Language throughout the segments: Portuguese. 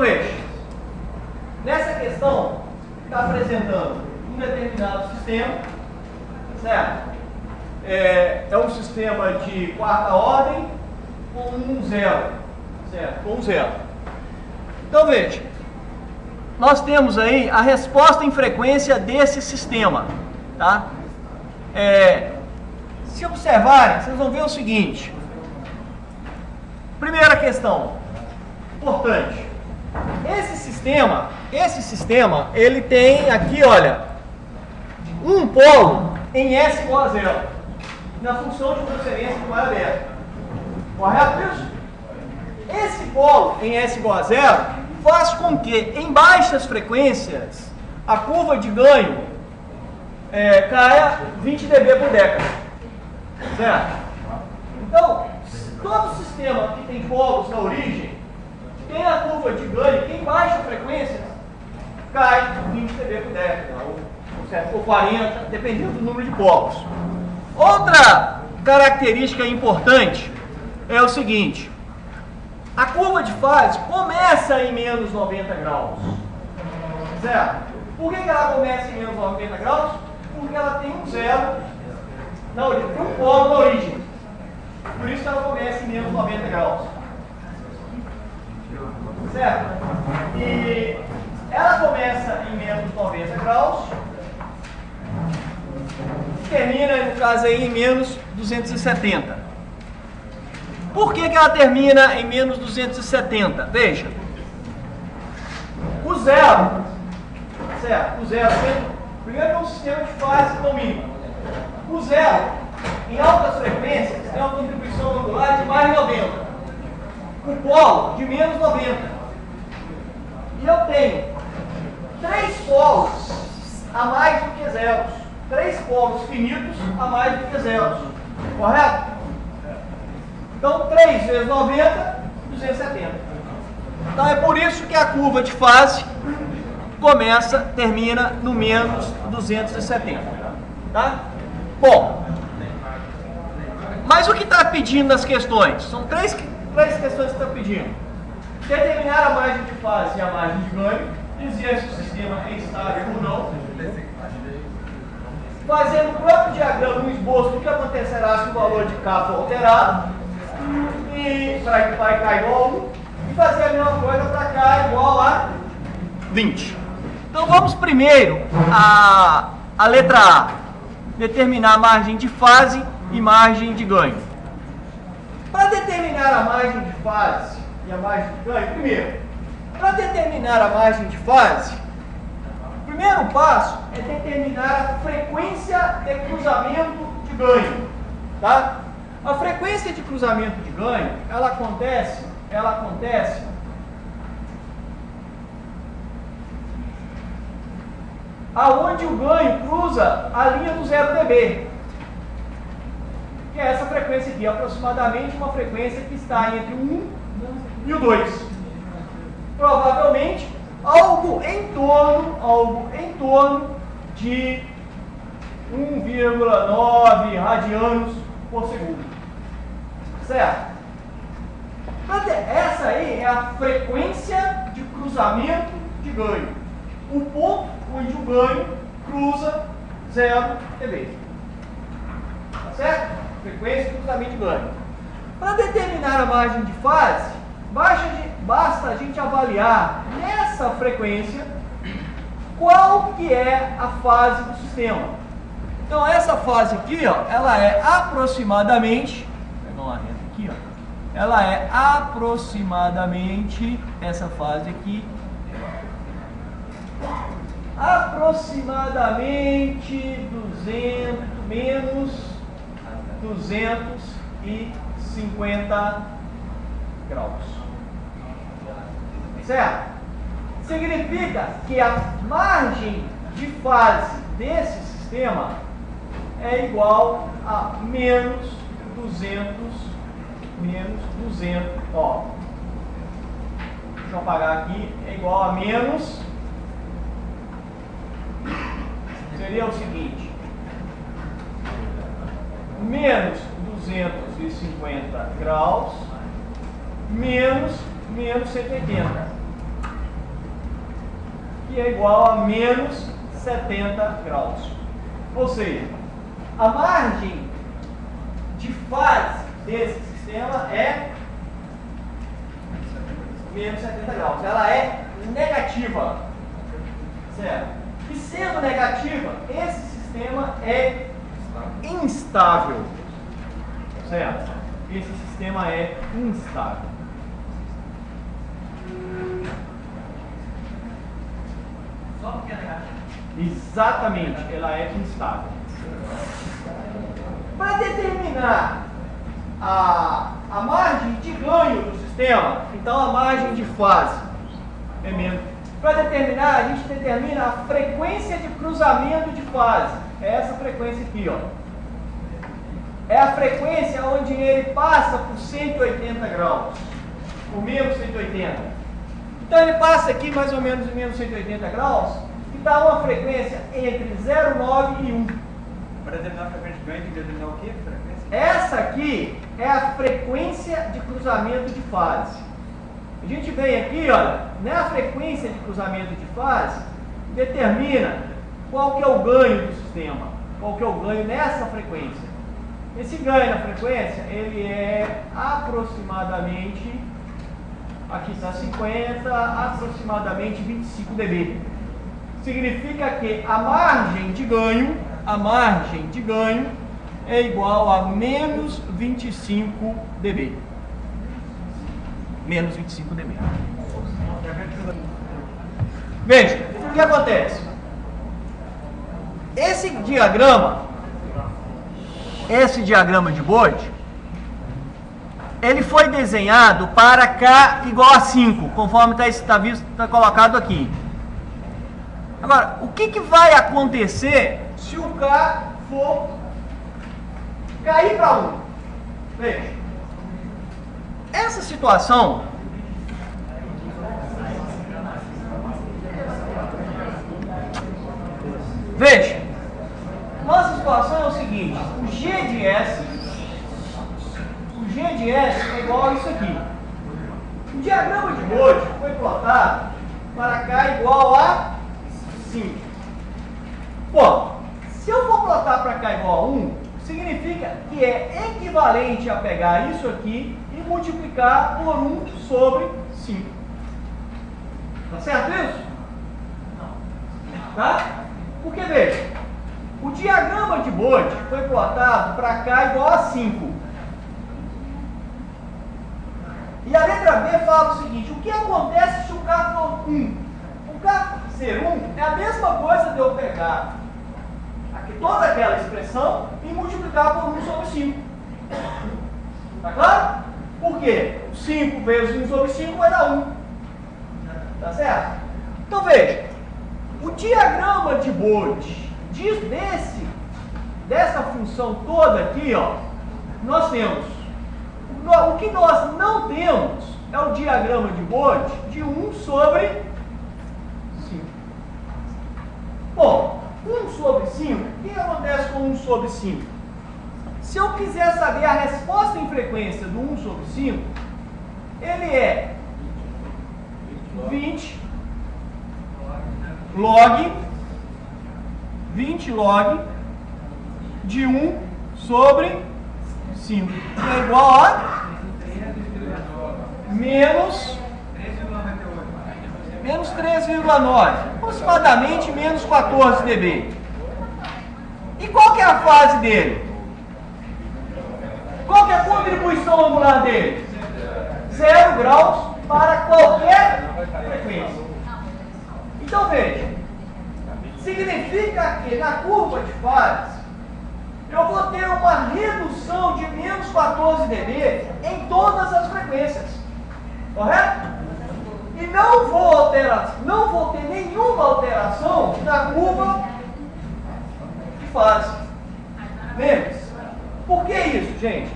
veja, nessa questão está apresentando um determinado sistema, certo? É um sistema de quarta ordem com um zero, certo? Com um zero. Então veja, nós temos aí a resposta em frequência desse sistema, tá? Se observarem, vocês vão ver o seguinte. Primeira questão, importante. Esse sistema, ele tem aqui, olha, um polo em S igual a zero, na função de transferência do ar aberto. Correto isso? Esse polo em S igual a zero faz com que, em baixas frequências, a curva de ganho caia 20 dB por década. Certo? Então, todo sistema que tem polos na origem tem a curva de ganho que, em baixa frequência, cai 20 dB por década, ou 40, dependendo do número de polos. Outra característica importante é o seguinte: a curva de fase começa em menos 90 graus. Certo? Por que ela começa em menos 90 graus? Porque ela tem um zero na origem, tem um polo na origem. Por isso que ela começa em menos 90 graus. Certo? E ela começa em menos 90 graus e termina, no caso aí, em menos 270. Por que ela termina em menos 270? Veja, o zero, certo? O zero, primeiro é um sistema de fase não mínima. O zero, em altas frequências, tem uma contribuição angular de mais de 90. O polo de menos 90. E eu tenho 3 polos a mais do que zeros. 3 polos finitos a mais do que zeros. Correto? Então, 3 vezes 90, 270. Então, é por isso que a curva de fase termina no menos 270. Tá? Bom, mas o que está pedindo nas questões? São três questões que estão pedindo. Determinar a margem de fase e a margem de ganho, dizer se o sistema é estável ou não. Fazer no próprio diagrama um esboço do que acontecerá se o valor de K for alterado, e para que pai K igual a 1, e fazer a mesma coisa para K igual a 20. Então vamos primeiro à letra A, determinar a margem de fase e margem de ganho. Para determinar a margem de fase e a margem de ganho, primeiro, para determinar a margem de fase, o primeiro passo é determinar a frequência de cruzamento de ganho. Tá? A frequência de cruzamento de ganho, ela acontece aonde o ganho cruza a linha do 0 dB, que é essa frequência aqui, aproximadamente uma frequência que está entre o 1 e o 2. Provavelmente algo em torno de 1,9 radianos por segundo. Certo? Essa aí é a frequência de cruzamento de ganho. O ponto onde o ganho cruza 0 dB. Tá certo? Frequência de cruzamento de ganho. Para determinar a margem de fase, basta a gente avaliar nessa frequência qual que é a fase do sistema. Então essa fase aqui, ó, ela é aproximadamente, vou pegar uma reta aqui, ó, ela é aproximadamente, essa fase aqui, aproximadamente menos 250 graus. Certo? Significa que a margem de fase desse sistema é igual a menos 200, ó. Deixa eu apagar aqui, é igual a menos, seria o seguinte, menos 250 graus, menos 180. que é igual a menos 70 graus. Ou seja, a margem de fase desse sistema é menos 70 graus. Ela é negativa. Certo? E sendo negativa, esse sistema é instável. Certo? Esse sistema é instável. Só porque é negativa. Exatamente, ela é instável. Para determinar a margem de ganho do sistema, então a margem de fase é menos. Para determinar, a gente determina a frequência de cruzamento de fase. É essa frequência aqui, ó. É a frequência onde ele passa por 180 graus, por menos 180. Então ele passa aqui mais ou menos em menos 180 graus e dá uma frequência entre 0,9 e 1. Para determinar a frequência de ganho, tem que determinar o quê? Frequência? Essa aqui é a frequência de cruzamento de fase. A gente vem aqui, olha, na frequência de cruzamento de fase, determina qual que é o ganho do sistema, qual que é o ganho nessa frequência. Esse ganho na frequência, ele é aproximadamente, aqui está 50, aproximadamente 25 dB. Significa que a margem de ganho é igual a menos 25 dB. Menos 25 dB. Veja, o que acontece? Esse diagrama de Bode, ele foi desenhado para K igual a 5, conforme está colocado aqui. Agora, o que vai acontecer se o K for cair para 1? Veja, essa situação nossa situação é o seguinte: o G de S é igual a isso aqui. O diagrama de Bode foi plotado para K igual a 5. Bom, se eu for plotar para K igual a 1, significa que é equivalente a pegar isso aqui e multiplicar por 1 sobre 5. Tá certo isso? Não. Tá? Porque veja, o diagrama de Bode foi plotado para K igual a 5. E a letra B fala o seguinte: o que acontece se o K for 1? O K ser 1 é a mesma coisa de eu pegar aqui toda aquela expressão e multiplicar por 1 sobre 5. Tá claro? Por quê? 5 vezes 1 sobre 5 vai dar 1. Tá certo? Então veja, o diagrama de Bode dessa função toda aqui, ó, nós temos. O que nós não temos é o diagrama de Bode de 1 sobre 5. Bom, 1 sobre 5, o que acontece com 1 sobre 5? Se eu quiser saber a resposta em frequência do 1 sobre 5, ele é 20 log de 1 sobre 5, que é igual a menos 3,9, aproximadamente menos 14 dB. E qual que é a fase dele? Qual que é a contribuição angular dele? 0 graus para qualquer frequência. Então veja, significa que na curva de fases eu vou ter uma redução de menos 14 dB em todas as frequências. Correto? E não vou ter nenhuma alteração na curva de fase. Lembre-se. Por que isso, gente?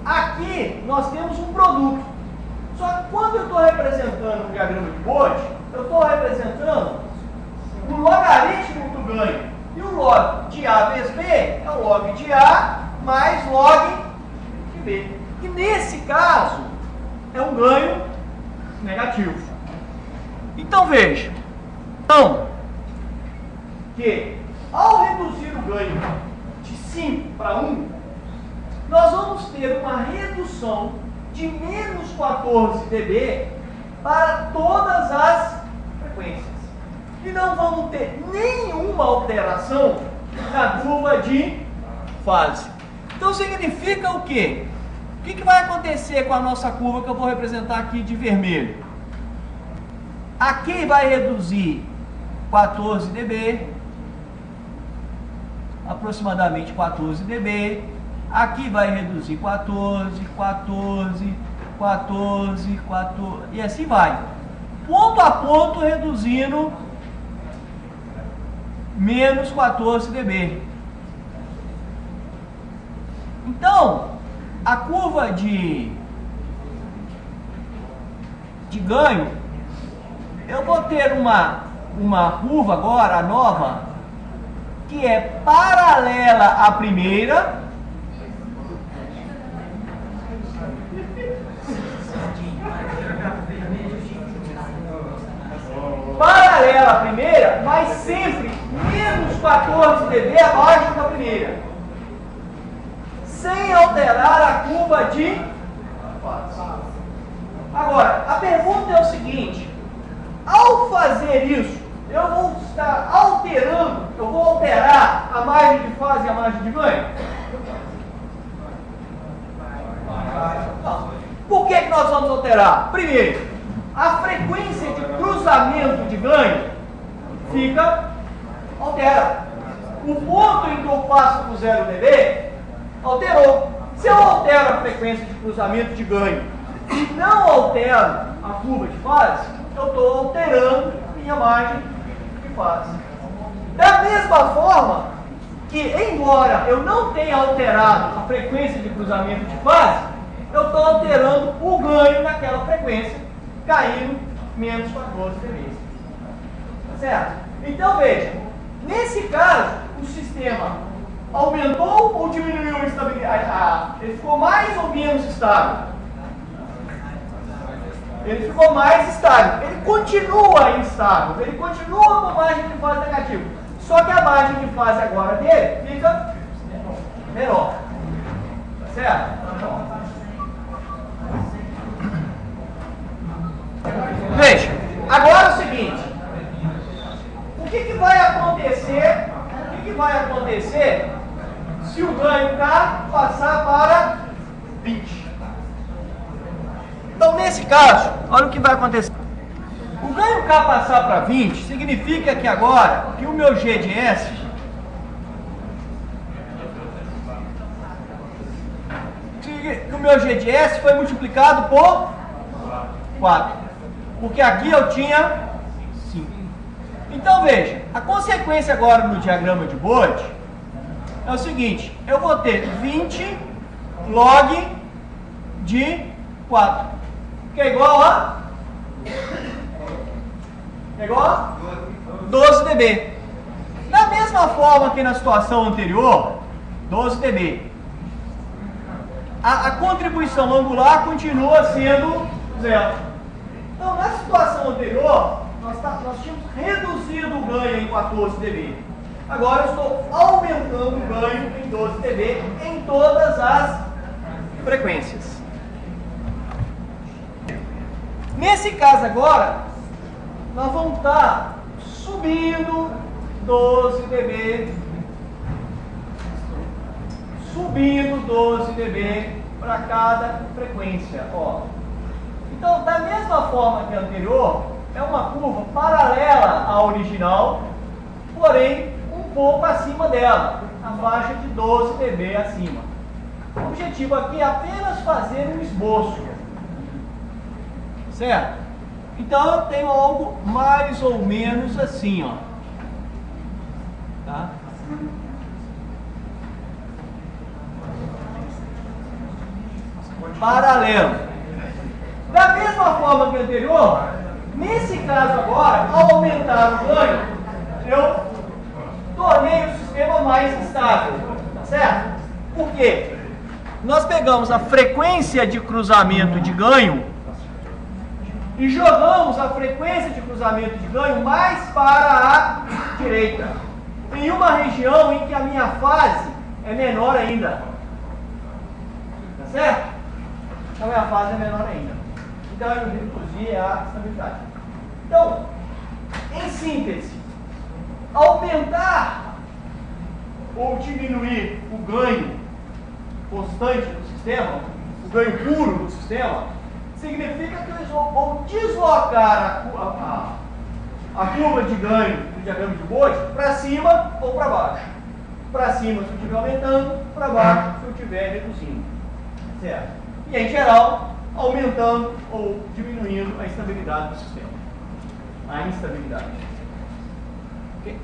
Aqui nós temos um produto. Só que quando eu estou representando o diagrama de Bode, eu estou representando o logaritmo do ganho. E o log de A vezes B é o log de A mais log de B. E nesse caso, é um ganho negativo. Então veja, então, que ao reduzir o ganho de 5 para 1, nós vamos ter uma redução de menos 14 dB para todas as frequências. E não vamos ter nenhuma alteração na curva de fase. Então significa o quê? O que vai acontecer com a nossa curva que eu vou representar aqui de vermelho? Aqui vai reduzir 14 dB, aproximadamente 14 dB. Aqui vai reduzir 14, 14, 14, 14, e assim vai. Ponto a ponto reduzindo menos 14 dB. Então, a curva de ganho, eu vou ter uma curva agora, nova, que é paralela à primeira, mas sempre menos 14 dB abaixo da primeira, sem alterar a curva de fase. Agora, a pergunta é o seguinte: ao fazer isso, eu vou estar alterando, eu vou alterar a margem de fase e a margem de ganho? Não. Por que nós vamos alterar? Primeiro, a frequência de cruzamento de ganho altera. O ponto em que eu passo para o 0 dB alterou. Se eu altero a frequência de cruzamento de ganho e não altero a curva de fase, eu estou alterando minha margem de fase. Da mesma forma que, embora eu não tenha alterado a frequência de cruzamento de fase, eu estou alterando o ganho naquela frequência, caindo menos 14 dB. Tá certo? Então veja, nesse caso, o sistema aumentou ou diminuiu a estabilidade? Ele ficou mais ou menos estável? Ele ficou mais estável. Ele continua instável. Ele continua com margem de fase negativa. Só que a margem de fase agora dele fica menor. Tá certo? Veja, agora é o seguinte. O que vai acontecer? O que vai acontecer se o ganho K passar para 20? Então, nesse caso, olha o que vai acontecer. O ganho K passar para 20 significa que agora que o meu G de S foi multiplicado por 4. Porque aqui eu tinha 5. Então veja, a consequência agora no diagrama de Bode é o seguinte: eu vou ter 20 log de 4, que é igual a 12 dB. Da mesma forma que na situação anterior, 12 dB. A contribuição angular continua sendo 0. Então, na situação anterior, nós tínhamos reduzido o ganho em 14 dB. Agora eu estou aumentando o ganho em 12 dB em todas as frequências. Nesse caso agora, nós vamos estar subindo 12 dB, subindo 12 dB para cada frequência. Ó. Então, da mesma forma que a anterior, é uma curva paralela à original, porém um pouco acima dela, na faixa de 12 dB acima. O objetivo aqui é apenas fazer um esboço. Certo? Então eu tenho algo mais ou menos assim, ó. Tá? Paralelo. Da mesma forma que o anterior, nesse caso agora, ao aumentar o ganho, eu tornei o sistema mais estável. Tá certo? Por quê? Nós pegamos a frequência de cruzamento de ganho e jogamos a frequência de cruzamento de ganho mais para a direita, em uma região em que a minha fase é menor ainda. Tá certo? Então, a minha fase é menor ainda. Então, eu reduzi a estabilidade. Então, em síntese, aumentar ou diminuir o ganho constante do sistema, o ganho puro do sistema, significa que eu vou deslocar a curva de ganho do diagrama de Bode para cima ou para baixo. Para cima se eu estiver aumentando, para baixo se eu estiver reduzindo. Certo? E em geral, aumentando ou diminuindo a estabilidade do sistema. A instabilidade. Ok?